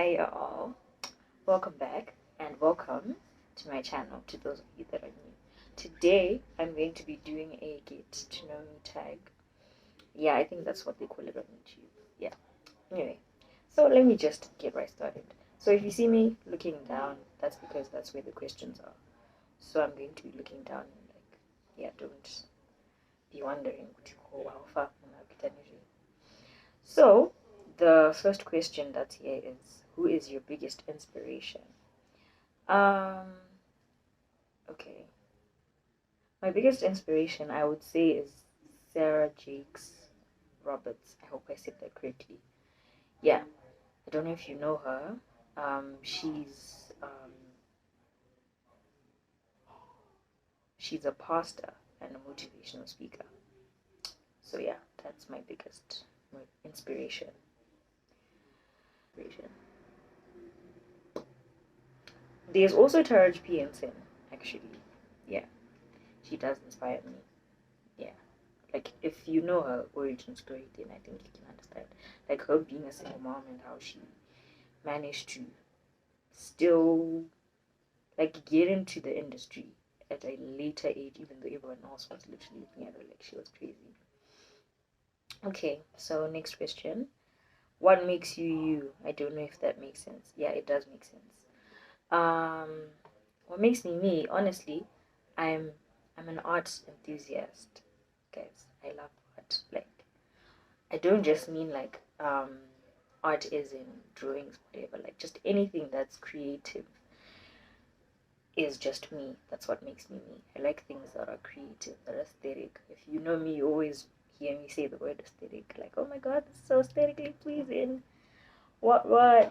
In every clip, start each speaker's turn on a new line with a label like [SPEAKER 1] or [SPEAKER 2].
[SPEAKER 1] Hi all, welcome back and welcome to my channel to those of you that are new. Today I'm going to be doing a get to know me tag. Yeah, I think that's what they call it on YouTube. Yeah, anyway, so let me just get right started. So if you see me looking down, that's because that's where the questions are. So I'm going to be looking down and don't be wondering what you call alpha. So the first question that's here is, who is your biggest inspiration? Okay. My biggest inspiration, I would say, is Sarah Jakes Roberts. I hope I said that correctly. Yeah, I don't know if you know her. She's a pastor and a motivational speaker. So yeah, that's my biggest inspiration. There's also Taraji P. Henson, actually. Yeah, she does inspire me. Yeah, like if you know her origin story, then I think you can understand. Like her being a single mom and how she managed to still get into the industry at a later age, even though everyone else was literally looking at her like she was crazy. Okay, so next question. What makes you you? I don't know if that makes sense. Yeah, it does make sense. What makes me me? Honestly, I'm an arts enthusiast, guys. I love art. Like, I don't just mean art is in drawings, whatever. Like, just anything that's creative is just me. That's what makes me me. I like things that are creative, that are aesthetic. If you know me, you always hear me say the word aesthetic. Like, oh my god, this is so aesthetically pleasing. What?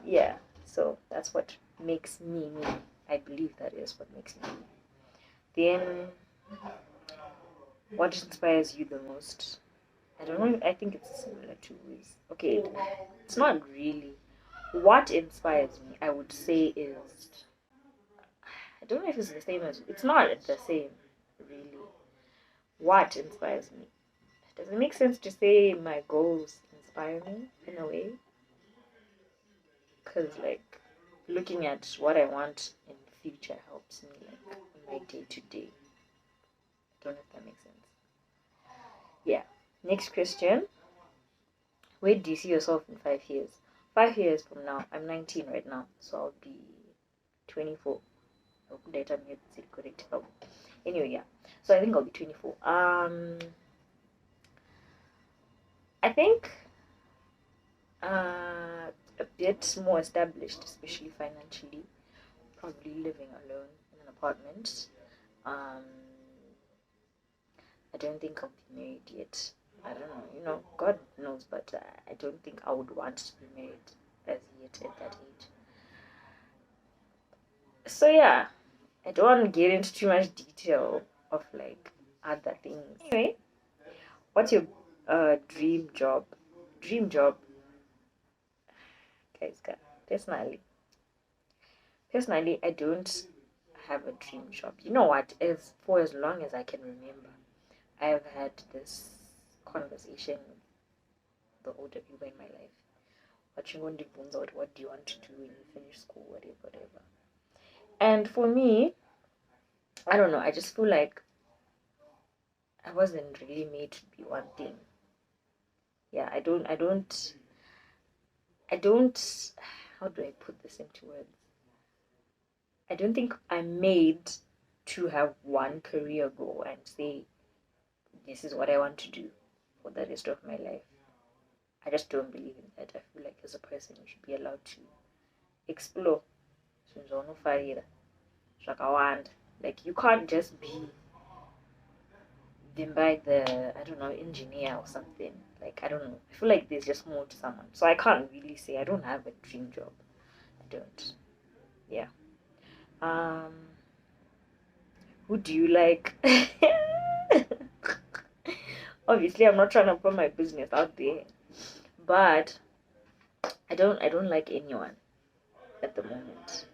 [SPEAKER 1] Yeah. So that's what makes me me. I believe that is what makes me me. Then, what inspires you the most? I don't know. I think it's similar to Wiz. Okay, it's not really. What inspires me, I would say, is, I don't know if it's the same as. It's not the same, really. What inspires me? Does it make sense to say my goals inspire me in a way? Because, like, looking at what I want in the future helps me, like, in my day to day. I don't know if that makes sense. Yeah. Next question. Where do you see yourself in 5 years? 5 years from now, I'm 19 right now, so I'll be 24. Later, correct. Anyway, yeah. So I think I'll be 24. I think a bit more established, especially financially. Probably living alone in an apartment. I don't think I'll be married yet. I don't know, God knows, but I don't think I would want to be married as yet at that age. So yeah, I don't want to get into too much detail of like other things. Anyway, what's your dream job? Dream job, guys. Personally, I don't have a dream job. You know what? For as long as I can remember, I have had this conversation with the older people in my life. What do you want to do when you finish school, whatever. And for me, I don't know, I just feel like I wasn't really made to be one thing. Yeah, I don't, how do I put this into words? I don't think I'm made to have one career goal and say, this is what I want to do for the rest of my life. I just don't believe in that. I feel like as a person, you should be allowed to explore. Like, you can't just be by the, I don't know, engineer or something. Like, I don't know. I feel like there's just more to someone. So I can't really say I don't have a dream job. I don't. Yeah. Who do you like? Obviously, I'm not trying to put my business out there, but I don't like anyone at the moment.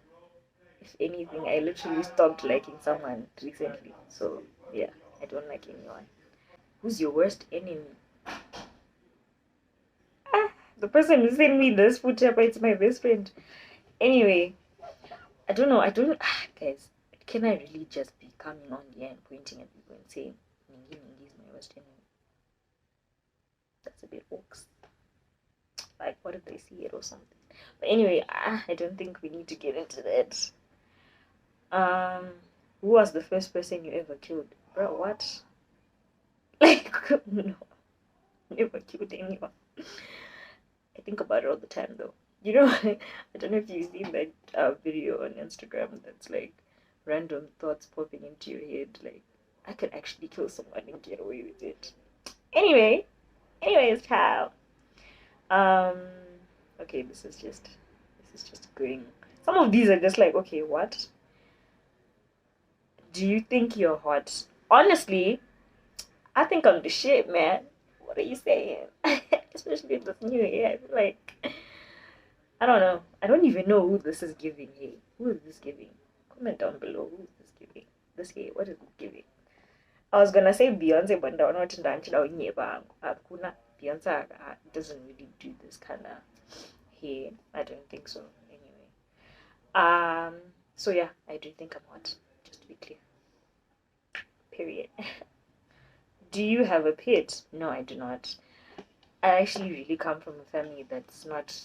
[SPEAKER 1] If anything, I literally stopped liking someone recently. So yeah, I don't like anyone. Who's your worst enemy? The person who sent me this food tap, it's my best friend. Anyway, I don't know. I don't guys. Can I really just be coming on here and pointing at people and saying Ningi Ningi is my worst enemy? That's a bit orcs. Like, what if they see it or something? But anyway, I don't think we need to get into that. Who was the first person you ever killed? Bro, what? Like, no, never killed anyone. I think about it all the time, though. You know, I don't know if you've seen that video on Instagram that's like random thoughts popping into your head. Like, I could actually kill someone and get away with it. Anyways, child. Okay, this is just going. Some of these are just like, okay, what? Do you think you're hot? Honestly, I think I'm the shit, man. What are you saying? Especially in this new year. I feel like, I don't know. I don't even know who this is giving. Hey, who is this giving? Comment down below. Who is this giving? This year, what is it giving? I was gonna say Beyonce, but no, not in Beyonce doesn't really do this kind of hair. I don't think so. Anyway, so yeah, I do think I'm hot. Just to be clear. Period. Do you have a pet? No, I do not. I actually really come from a family that's not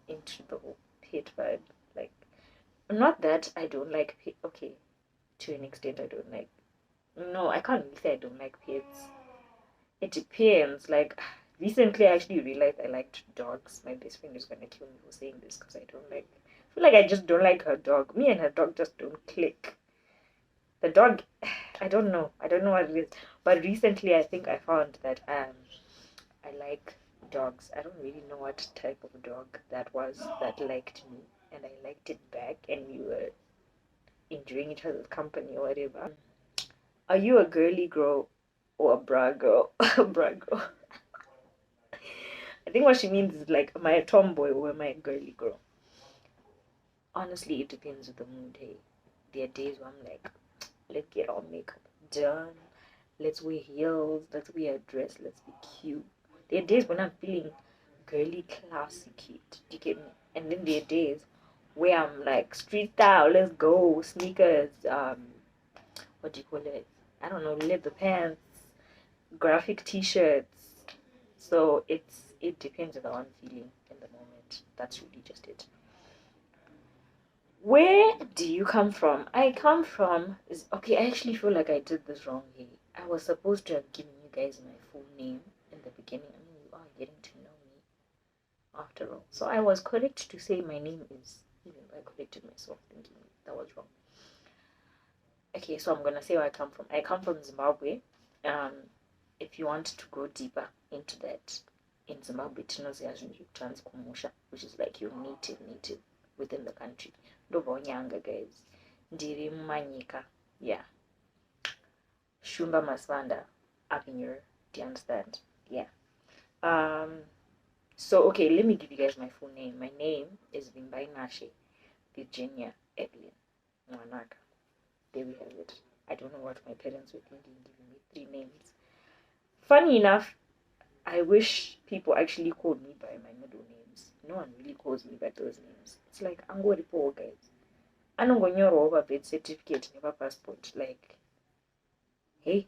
[SPEAKER 1] into the whole pet vibe. Like, not that I don't like pet. Okay, to an extent, I don't like. No, I can't really say I don't like pets. It depends. Like, recently, I actually realized I liked dogs. My best friend is gonna kill me for saying this because I don't like. I feel like I just don't like her dog. Me and her dog just don't click. The dog, I don't know what it is, but recently I think I found that I like dogs. I don't really know what type of dog that was that liked me, and I liked it back, and we were enjoying each other's company or whatever. Are you a girly girl or a bra girl? A bra girl. I think what she means is like, am I a tomboy or am I a girly girl? Honestly, it depends on the mood. Hey, there are days where I'm like, let's get our makeup done, let's wear heels, let's wear a dress, let's be cute. There are days when I'm feeling girly, classy, cute. Do you get me? And then there are days where I'm like street style, let's go, sneakers, what do you call it? I don't know, leather pants, graphic t-shirts. So it depends on how I'm feeling in the moment. That's really just it. Where do you come from? I come from okay, I actually feel like I did this wrong here. I was supposed to have given you guys my full name in the beginning. I mean, you are getting to know me after all. So I was correct to say my name is, even though I corrected myself thinking that was wrong. Okay, so I'm gonna say where I come from. I come from Zimbabwe. If you want to go deeper into that, in Zimbabwe, which is like your native within the country. Ndobonyanga, guys. Ndiri mumanyika. Yeah. Shumba Masvanda up in your, do you understand? Yeah. So okay, let me give you guys my full name. My name is Vimbainashe Virginia Evelyn Mwanaka. There we have it. I don't know what my parents were thinking giving me 3 names. Funny enough, I wish people actually called me by my middle names. No one really calls me by those names. It's like Angoripo, guys. Anongonyoro over birth certificate, never passport. Like, hey.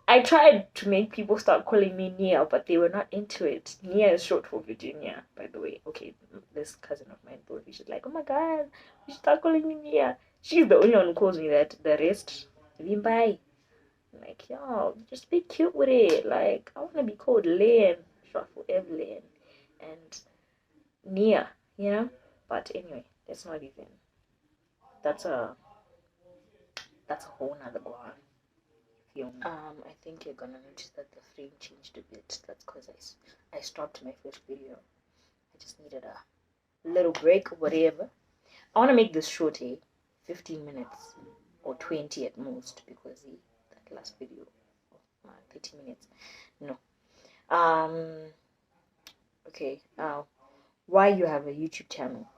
[SPEAKER 1] I tried to make people start calling me Nia, but they were not into it. Nia is short for Virginia, by the way. Okay, this cousin of mine thought she's like, oh my god, you should start calling me Nia. She's the only one who calls me that. The rest, Vimbai. Like, yo, just be cute with it. Like, I want to be called Lynn, short for Evelyn, and Nia, you know? But anyway, that's not even. That's a whole nother guan. I think you're gonna notice that the frame changed a bit. That's because I stopped my first video. I just needed a little break or whatever. I want to make this short, 15 minutes or 20 at most, because that last video, 30 minutes. No. Okay. Why you have a YouTube channel?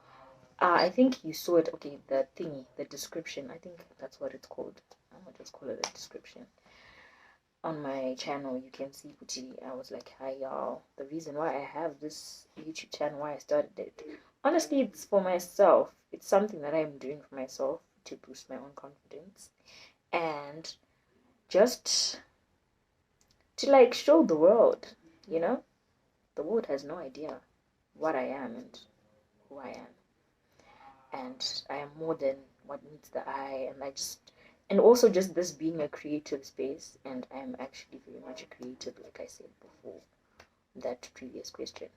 [SPEAKER 1] I think you saw it. Okay, the thingy, the description. I think that's what it's called. I'm gonna just call it a description. On my channel, you can see Puti. I was like, hi y'all. The reason why I have this YouTube channel, why I started it, Honestly, it's for myself. It's something that I'm doing for myself to boost my own confidence and just to like show the world, you know? The world has no idea what I am and who I am. And I am more than what meets the eye. And also just this being a creative space. And I'm actually very much a creative, like I said before, that previous question.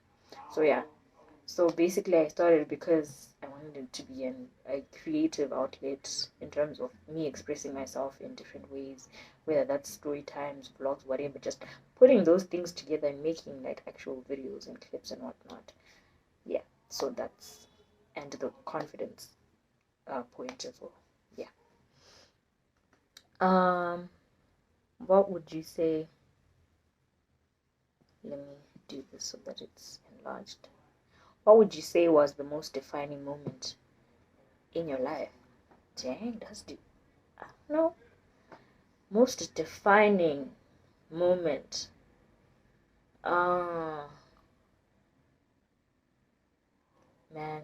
[SPEAKER 1] So yeah, so basically I started because I wanted it to be a creative outlet in terms of me expressing myself in different ways, whether that's story times, vlogs, whatever, just putting those things together and making like actual videos and clips and whatnot. Yeah, so that's, and the confidence point as well. Yeah. What would you say? Let me do this so that it's enlarged. What would you say was the most defining moment in your life? Dang, that's deep. I don't know. Most defining moment. Ah, man,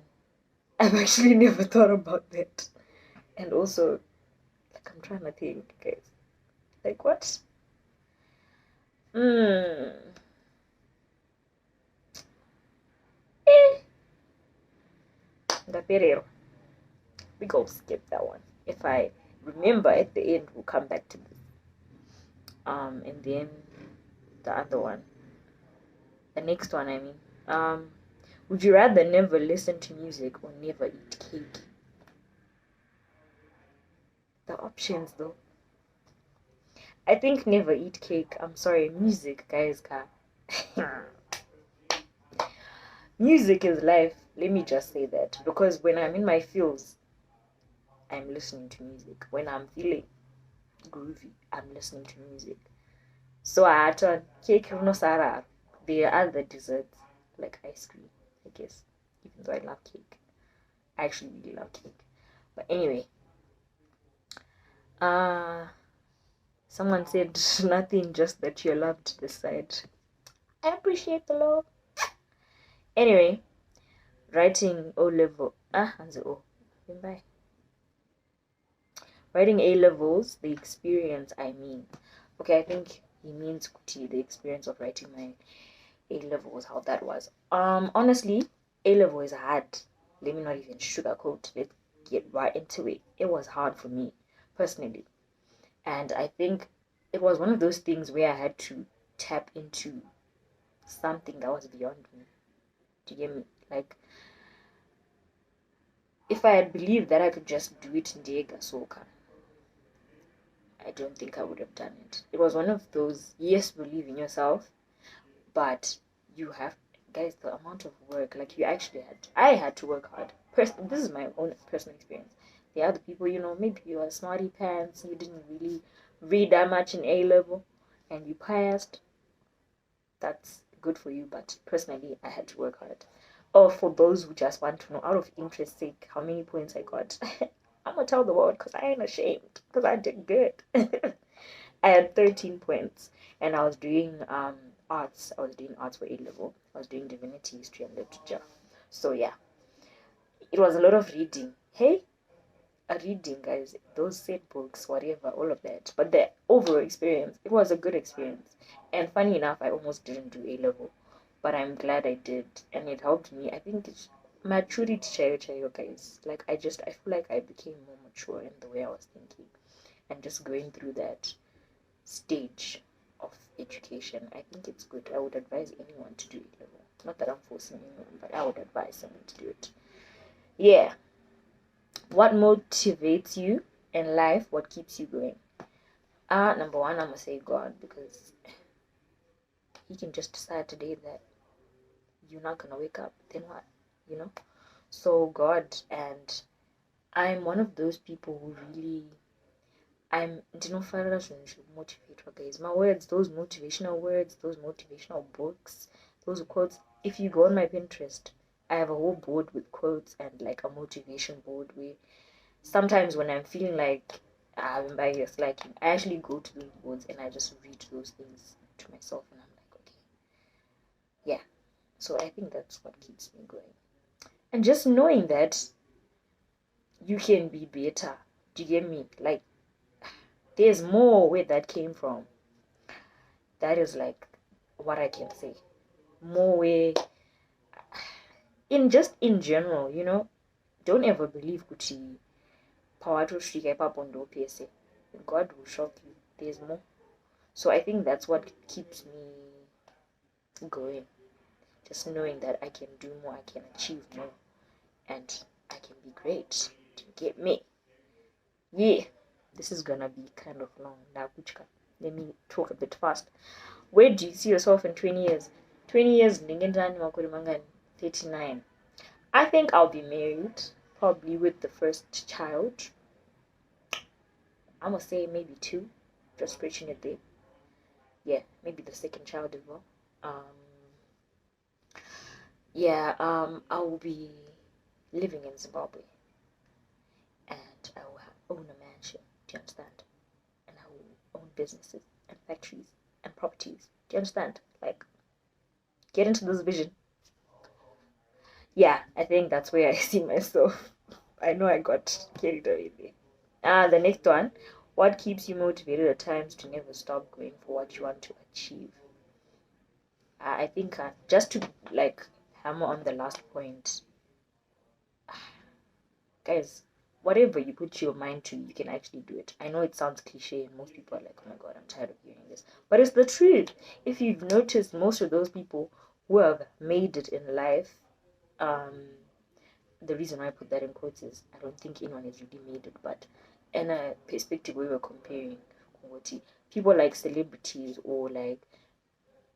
[SPEAKER 1] I've actually never thought about that. And also, like, I'm trying to think, guys. Like, what? Hmm. Eh. Gaperero. We go skip that one. If I remember at the end, we'll come back to this. And then the other one. The next one, I mean. Would you rather never listen to music or never eat cake? The options, though. I think never eat cake. I'm sorry, music, guys. Music is life. Let me just say that. Because when I'm in my feels, I'm listening to music. When I'm feeling groovy, I'm listening to music. So I had to cake no sarar. There are other desserts, like ice cream, I guess. Even though I love cake. I actually really love cake. But anyway, someone said nothing, just that you're allowed to decide. I appreciate the love. Anyway, writing O level. Hanze O. Bye. Writing A levels, the experience, I mean. Okay, I think he means Kuti, the experience of writing my A levels, how that was. Honestly, A level is hard. Let me not even sugarcoat. Let's get right into it. It was hard for me, personally. And I think it was one of those things where I had to tap into something that was beyond me. Do you get me? Like, if I had believed that I could just do it in Diego Soka, I don't think I would have done it. It was one of those, yes, believe in yourself, but you have, guys, the amount of work, like you actually I had to work hard. This is my own personal experience. The other people, maybe you are smarty pants, you didn't really read that much in A level, and you passed. That's good for you, but personally, I had to work hard. Or for those who just want to know, out of interest sake, how many points I got. I'm gonna tell the world because I ain't ashamed because I did good. I had 13 points and I was doing arts. I was doing arts for A level. I was doing divinity, history, and literature. So yeah, it was a lot of reading. Hey, a reading, guys. Those set books, whatever, all of that. But the overall experience, it was a good experience. And funny enough, I almost didn't do A level, but I'm glad I did, and it helped me. I think it's maturity chayo, guys. Like I feel like I became more mature in the way I was thinking, and just going through that stage of education. I think it's good. I would advise anyone to do A level. Not that I'm forcing anyone, but I would advise someone to do it. Yeah. What motivates you in life? What keeps you going? Number one, I'm gonna say God, because He can just decide today that you're not gonna wake up. Then what? So God, and I'm one of those people who really, I'm motivate, guys. My words, those motivational words, those motivational books, those quotes. If you go on my Pinterest, I have a whole board with quotes and like a motivation board where sometimes when I'm feeling like I'm biased, like I actually go to those boards and I just read those things to myself and I'm like, okay, yeah. So I think that's what keeps me going. And just knowing that you can be better. Do you get me? Like, there's more where that came from. That is like what I can say. More where, in general, don't ever believe Gucci power to shike papondo pese. God will shock you. There's more. So I think that's what keeps me going. Just knowing that I can do more, I can achieve more, and I can be great. Do you get me? Yeah. This is gonna be kind of long. Now, let me talk a bit fast. Where do you see yourself in 20 years? 20 years, 39. I think I'll be married, probably with the first child. I'm gonna say maybe 2, just stretching it there. Yeah, maybe the second child as well. I will be living in Zimbabwe, and I will own a mansion. Do you understand? And I will own businesses and factories and properties. Do you understand? Like, get into this vision. Yeah, I think that's where I see myself. I know I got carried away there. The next one. What keeps you motivated at times to never stop going for what you want to achieve? I think just to like hammer on the last point, guys, whatever you put your mind to, you can actually do it. I know it sounds cliche and most people are like, oh my god, I'm tired of hearing this, but it's the truth. If you've noticed, most of those people who have made it in life, the reason why I put that in quotes is I don't think anyone has really made it, but in a perspective we were comparing people like celebrities or like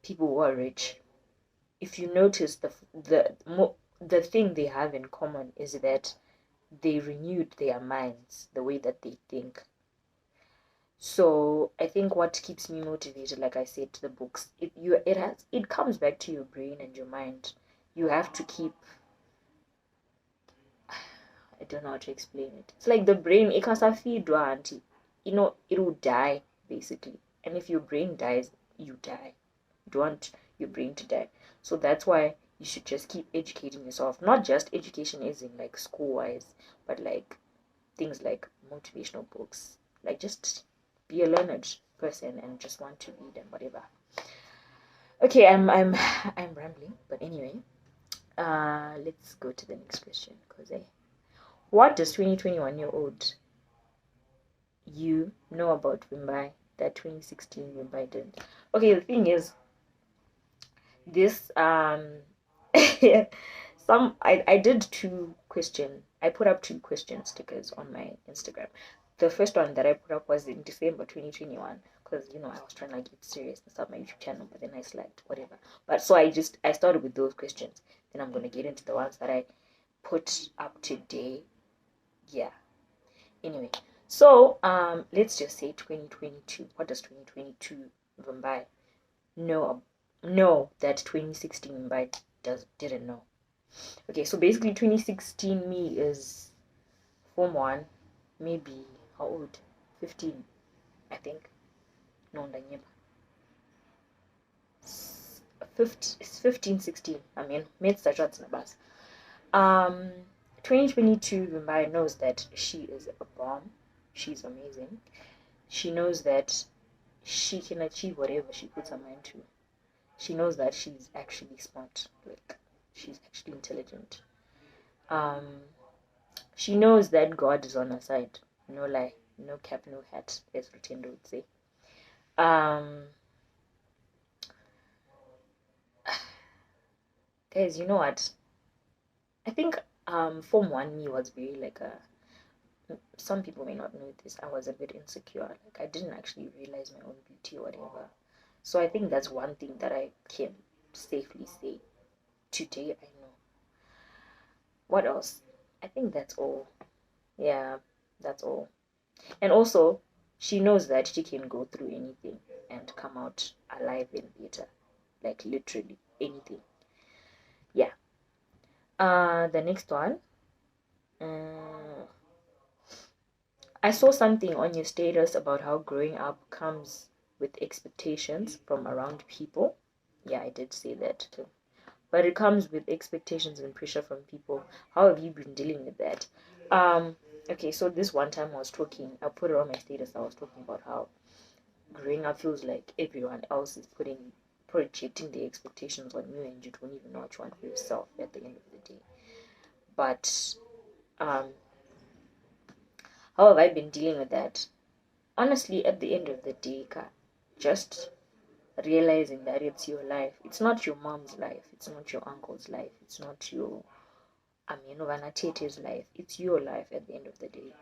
[SPEAKER 1] people who are rich, if you notice, the thing they have in common is that they renewed their minds, the way that they think. So I think what keeps me motivated, like I said, the books, it comes back to your brain and your mind. You have to keep, I don't know how to explain it. It's like the brain, it can't feed, it will die basically. And if your brain dies, you die. You don't want your brain to die. So that's why you should just keep educating yourself. Not just education is in like school wise, but like things like motivational books. Like just be a learned person and just want to read and whatever. Okay, I'm rambling, but anyway, let's go to the next question. What does 2021-year-old you know about Mumbai that 2016 Mumbai didn't? Okay, the thing is, this I did 2 questions. I put up 2 question stickers on my Instagram. The first one that I put up was in December 2021 because I was trying to get serious and start my YouTube channel, but then I slacked, whatever. But so I started with those questions. Then I'm gonna get into the ones that I put up today. Yeah. Anyway, so let's just say 2022. What does 2022 Mumbai know that 2016 Mumbai didn't know? Okay, so basically 2016 me is Form 1, maybe, how old? 15, I think. No, it's 15, 16. I mean, mid-starts in the bus. 2022 Mumbai knows that she is a bomb. She's amazing. She knows that she can achieve whatever she puts her mind to. She knows that she's actually smart. Like, she's actually intelligent. She knows that God is on her side. No lie, no cap, no hat, as Rutendo would say. Guys, you know what? I think Form 1 me was very like some people may not know this. I was a bit insecure. Like, I didn't actually realize my own beauty or whatever. So I think that's one thing that I can safely say. Today I know. What else? I think that's all. Yeah, that's all. And also, she knows that she can go through anything and come out alive and better. Like, literally anything. Yeah. The next one. I saw something on your status about how growing up comes with expectations from around people. Yeah, I did say that too. but it comes with expectations and pressure from people. How have you been dealing with that? Okay, so this one time I put it on my status. I was talking about how growing up feels like everyone else is projecting their expectations on you, and you don't even know what you want for yourself at the end of the day. But how have I been dealing with that? Honestly, at the end of the day, just realizing that it's your life. It's not your mom's life. It's not your uncle's life. It's not your Vanatite's life. It's your life at the end of the day.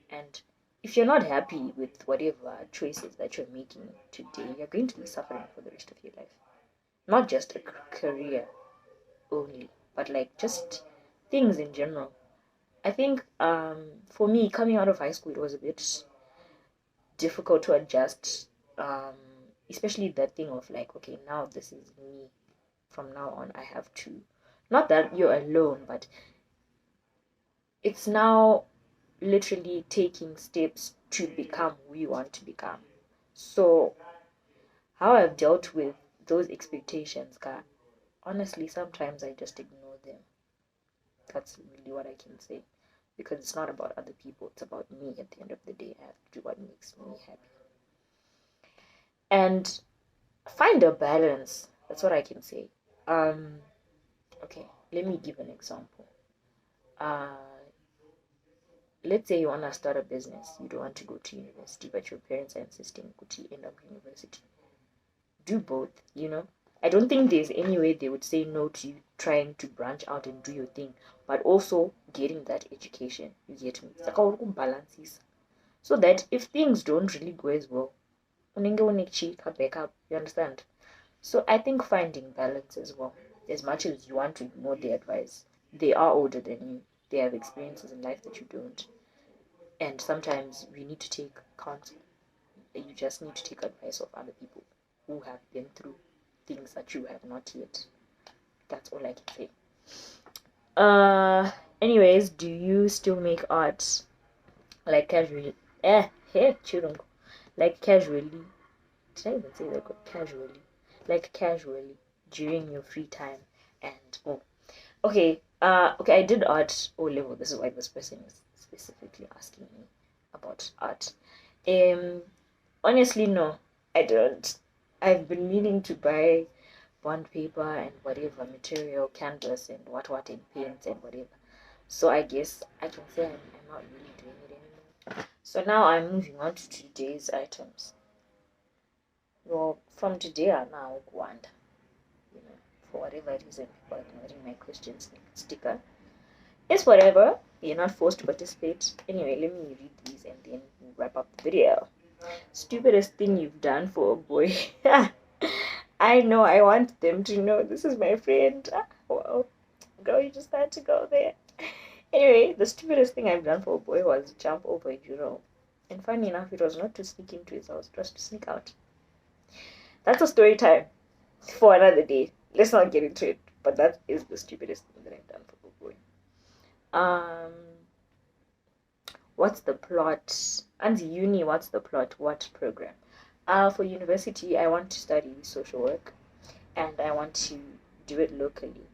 [SPEAKER 1] And if you're not happy with whatever choices that you're making today, you're going to be suffering for the rest of your life. Not just a career only, but like just things in general. I think for me, coming out of high school, it was a bit difficult to adjust, especially that thing of like, okay, now this is me. From now on, I have to. Not that you're alone, but it's now literally taking steps to become who you want to become. So, how I've dealt with those expectations, honestly, sometimes I just ignore them. That's really what I can say. Because it's not about other people, it's about me at the end of the day. I have to do what makes me happy. And find a balance. That's what I can say. Okay, let me give an example. Let's say you want to start a business. You don't want to go to university, but your parents are insisting to end up university. Do both, I don't think there's any way they would say no to you trying to branch out and do your thing, but also getting that education. You get me? It's like a balance, so that if things don't really go as well, back up. You understand? So I think finding balance as well. As much as you want to ignore their advice, they are older than you. They have experiences in life that you don't. And sometimes we need to take counsel. You just need to take advice of other people who have been through things that you have not yet. That's all I can say. Anyways, do you still make art like casually? Chirungo. Like casually. Did I even say that casually? Like casually during your free time and okay. Okay, I did art O level. This is why this person is specifically asking me about art. Honestly, no, I don't. I've been meaning to buy bond paper and whatever material, canvas and what and paints and whatever. So I guess I can say I'm not really doing it anymore. So now I'm moving on to today's items. Well, from today on now, Gwanda. For whatever reason, people are ignoring my questions sticker. It's whatever. You're not forced to participate. Anyway, let me read these and then wrap up the video. Stupidest thing you've done for a boy. I know, I want them to know this is my friend. Well, girl, you just had to go there. Anyway, the stupidest thing I've done for a boy was jump over a girl. And funny enough, it was not to sneak into his house, it was to sneak out. That's a story time for another day. Let's not get into it. But that is the stupidest thing that I've done for a boy. What's the plot? And uni, what's the plot? What program? For university, I want to study social work, and I want to do it locally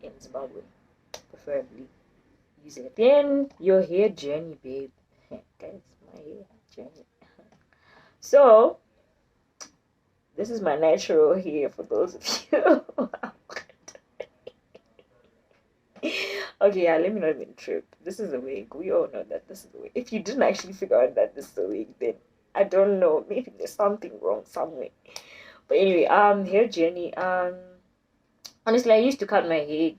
[SPEAKER 1] in Zimbabwe, preferably. Use it. Then your hair journey, babe. Guys, my hair journey. So this is my natural hair for those of you. Okay, yeah, let me not even trip. This is a wig. We all know that this is a wig. If you didn't actually figure out that this is a wig, then I don't know. Maybe there's something wrong somewhere. But anyway, hair journey. Honestly, I used to cut my hair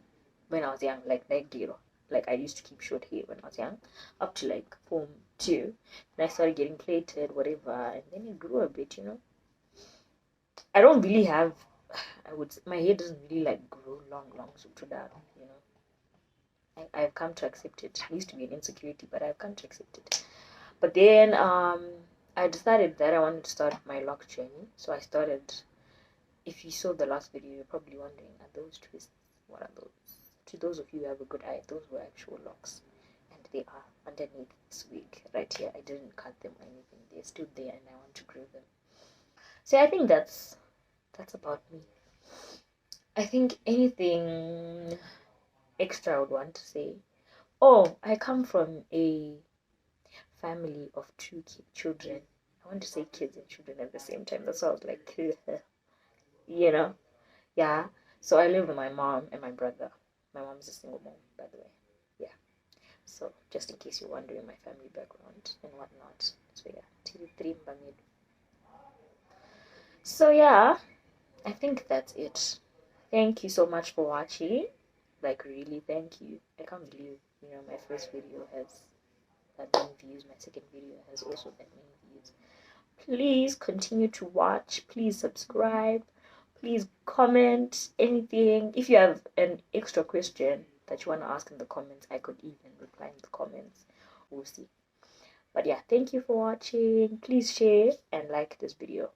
[SPEAKER 1] when I was young, like girl. Like I used to keep short hair when I was young, up to like Form 2. And I started getting plaited, whatever, and then it grew a bit, I don't really have. My hair doesn't really like grow long, so to that, I've come to accept it. It used to be an insecurity, but I've come to accept it. But then I decided that I wanted to start my lock journey. So I started. If you saw the last video, you're probably wondering, are those twists? What are those? To those of you who have a good eye, those were actual locks. And they are underneath this wig right here. I didn't cut them or anything. They're still there and I want to grow them. So I think that's about me. I think anything extra I would want to say. Oh, I come from a family of two children. I want to say kids and children at the same time. That's why I was like, you know, yeah. So I live with my mom and my brother. My mom's a single mom, by the way. Yeah. So just in case you're wondering my family background and whatnot. So yeah, three Mbangid. So yeah, I think that's it. Thank you so much for watching. Like really, thank you. I can't believe my first video has that many views. My second video has also that many views. Please continue to watch. Please subscribe. Please comment anything. If you have an extra question that you want to ask in the comments, I could even reply in the comments. We'll see. But yeah, thank you for watching. Please share and like this video.